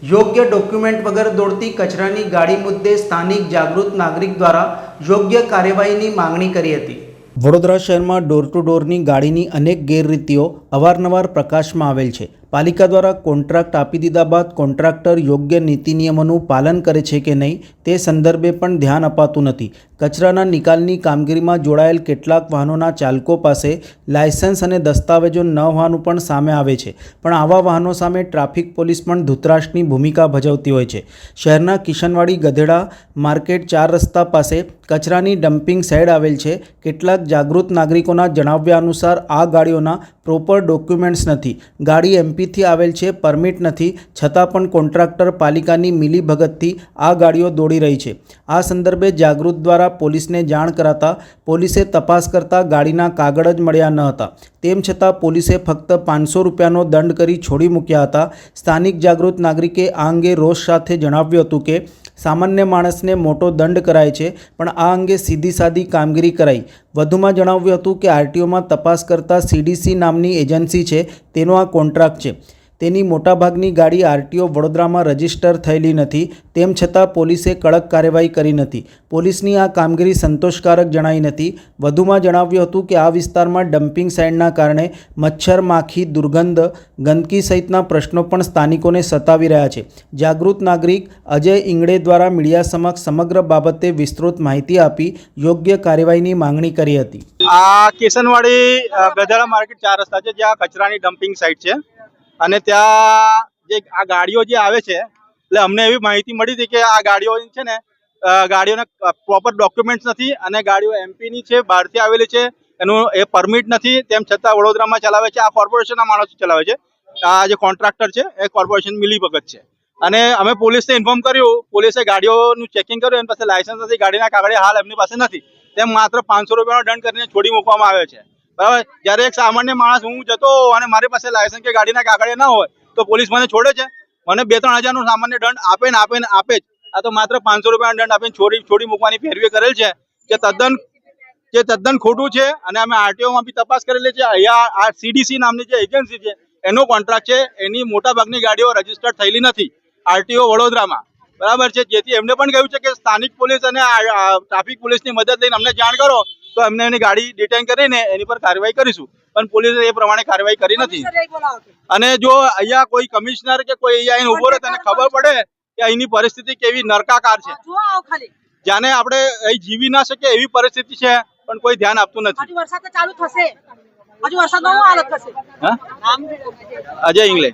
યોગ્ય ડોક્યુમેન્ટ વગર દોડતી કચરાની ગાડી મુદ્દે સ્થાનિક જાગૃત નાગરિક દ્વારા યોગ્ય કાર્યવાહીની માંગણી કરી હતી। વડોદરા શહેરમાં ડોર ટુ ડોરની ગાડીની અનેક ગેરરીતિઓ અવારનવાર પ્રકાશમાં આવેલ છે। પાલિકા દ્વારા કોન્ટ્રાક્ટ આપી દીધા બાદ કોન્ટ્રાક્ટર યોગ્ય નીતિ નિયમોનું પાલન કરે છે કે નહીં તે સંદર્ભે પણ ધ્યાન અપાતું નથી। કચરાના નિકાલની કામગીરીમાં જોડાયેલ કેટલાક વાહનોના ચાલકો પાસે લાયસન્સ અને દસ્તાવેજો ન હોવાનું પણ સામે આવે છે, પણ આવા વાહનો સામે ટ્રાફિક પોલીસ પણ ધૂતરાષ્ટ્રની ભૂમિકા ભજવતી હોય છે। શહેરના કિશનવાડી ગધેડા માર્કેટ 4 રસ્તા પાસે કચરાની ડમ્પિંગ સાઇટ આવેલ છે। કેટલાક જાગૃત નાગરિકોના જણાવ્યા અનુસાર આ ગાડીઓના પ્રોપર ડોક્યુમેન્ટ્સ નથી। ગાડી એમપીથી આવેલ છે, પરમિટ નથી, છતાં પણ કોન્ટ્રાક્ટર પાલિકાની મિલીભગતથી આ ગાડીઓ દોડી રહી છે। આ સંદર્ભે જાગૃત દ્વારા પોલીસને જાણ કરાતા પોલીસે તપાસ કરતા ગાડીના કાગળ જ મળ્યા ન હતા। તેમ છતાં પોલીસે ફક્ત 500 રૂપિયાનો દંડ કરી છોડી મૂક્યા હતા। સ્થાનિક જાગૃત નાગરિકે આ અંગે રોષ સાથે જણાવ્યું હતું કે સામાન્ય માણસને મોટો દંડ કરાય છે, પણ આ અંગે સીધી સાદી કામગીરી કરાઈ। વધુમાં જણાવ્યું હતું કે આરટીઓમાં તપાસ કરતા સીડીસી નામની એજન્સી છે, તેનો આ કોન્ટ્રાક્ટ છે। તેની મોટાભાગની ગાડી આરટીઓ વડોદરામાં રજીસ્ટર થયેલી નથી, તેમ છતાં પોલીસે કડક કાર્યવાહી કરી નથી। પોલીસની આ કામગીરી સંતોષકારક જણાઈ નથી। વધુમાં જણાવ્યું હતું કે આ વિસ્તારમાં ડમ્પિંગ સાઇટના કારણે મચ્છર, માખી, દુર્ગંધ, ગંદકી સહિતના પ્રશ્નો પણ સ્થાનિકોને સતાવી રહ્યા છે। જાગૃત નાગરિક અજય ઇંગડે દ્વારા મીડિયા સમક્ષ સમગ્ર બાબતે વિસ્તૃત માહિતી આપી યોગ્ય કાર્યવાહીની માંગણી કરી હતી। આ કિશનવાડી ગધેડા માર્કેટ 4 રસ્તા છે, જ્યાં કચરાની ડમ્પિંગ સાઇટ છે અને ત્યાં જે આ ગાડીઓ જે આવે છે, એટલે અમને એવી માહિતી મળી હતી કે આ ગાડીઓ છે ને ગાડીઓના પ્રોપર ડોક્યુમેન્ટ્સ નથી અને ગાડીઓ એમપીની છે, બહારથી આવેલી છે, એનું એ પરમિટ નથી। તેમ છતાં વડોદરામાં ચલાવે છે। આ કોર્પોરેશનના માણસો ચલાવે છે। આ જે કોન્ટ્રાક્ટર છે એ કોર્પોરેશન મિલીભગત છે અને અમે પોલીસને ઇન્ફોર્મ કર્યું। પોલીસે ગાડીઓનું ચેકિંગ કર્યું, એની પાસે લાયસન્સ નથી, ગાડીના કાગળે હાલ એમની પાસે નથી, તેમ માત્ર 500 રૂપિયાનો દંડ કરીને છોડી મૂકવામાં આવે છે, બરાબર। જ્યારે એક સામાન્ય માણસ હું જતો અને મારી પાસે લાયસન્સ કે ગાડીના કાગળે ના હોય તો પોલીસ મને છોડે છે? મને 2-3 હજારનો સામાન્ય દંડ આપે જ। આ તો માત્ર 500 રૂપિયાનો દંડ આપીને છોડી મૂકવાની પેરવી કરેલ છે, જે તદ્દન ખોટું છે। અને અમે આરટીઓમાં બી તપાસ કરેલી છે। અહીંયા આ સીડીસી નામની જે એજન્સી છે એનો કોન્ટ્રાક્ટ છે, એની મોટાભાગની ગાડીઓ રજીસ્ટર્ડ થયેલી નથી આરટીઓ વડોદરામાં, બરાબર છે। જેથી એમને પણ કહ્યું છે કે સ્થાનિક પોલીસ અને ટ્રાફિક પોલીસની મદદ લઈને અમને જાણ કરો તો અમને એની ગાડી ડિટેન કરીને એની પર કાર્યવાહી કરીશું, પણ પોલીસે એ પ્રમાણે કાર્યવાહી કરી નથી। અને જો અહીંયા કોઈ કમિશનર કે કોઈ અહીંયા ઉભો રહે તેને ખબર પડે કે અહીંની પરિસ્થિતિ કેવી નરકાકાર છે, જાને આપણે અહીં જીવી ના શકીએ એવી પરિસ્થિતિ છે, પણ કોઈ ધ્યાન આપતું નથી। અજય ઇંગલે।